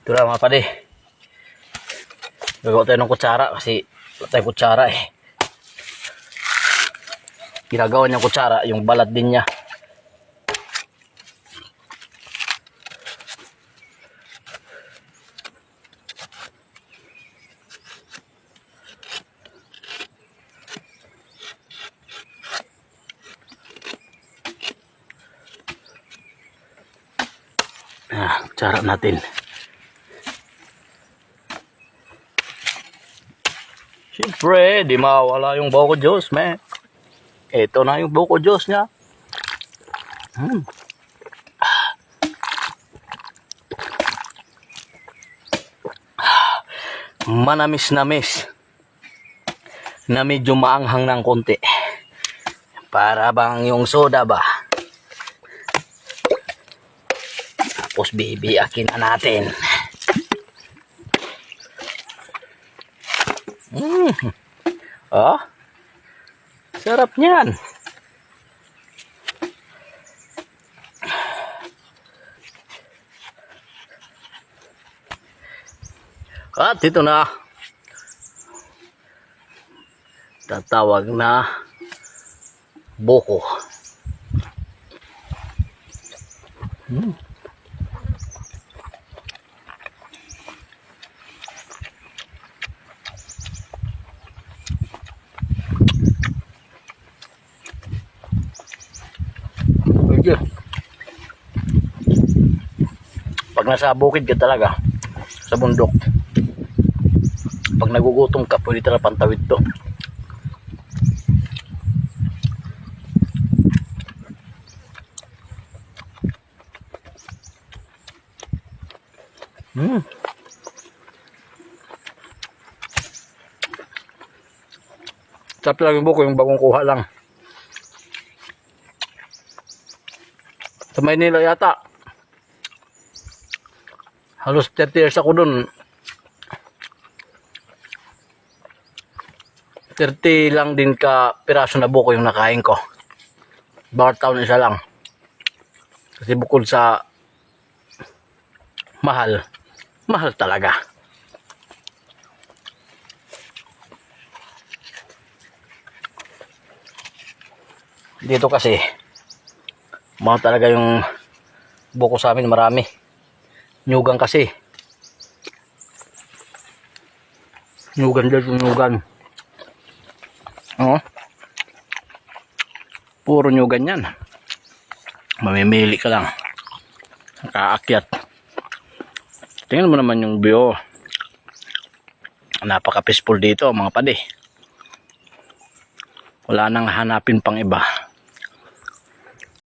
Ito lang mga pade. Gagawa tayo ng kutsara kasi wala tayong kutsara eh. Ginagawa niyang kutsara, yung balat din niya. Kutsara natin. Siyempre, di mawala yung buko Diyos, man. Ito na yung buko Diyos niya. Manamis-namis. Na medyo maanghang ng konti. Para bang yung soda ba? Tapos bibiyakin na natin. Sarap niyan. At ito na. Tatawag na buko. Pag nasa bukid ka talaga, sa bundok, pag nagugutom ka, pwede talaga pantawid to. Sarap lang yung buko, yung bagong kuha lang. Sa Maynila yata. Halos 30 years ako dun. 30 lang din ka piraso na buko yung nakain ko. Bawat taon isa lang. Kasi bukod sa mahal, mahal talaga. Dito kasi, mahal talaga yung buko sa amin, marami. Nyugan kasi. Nyugan dito, nyugan. Puro nyugan yan. Mamimili ka lang. Kaakyat. Tingnan mo naman yung view. Napaka peaceful dito mga pade. Wala nang hanapin pang iba.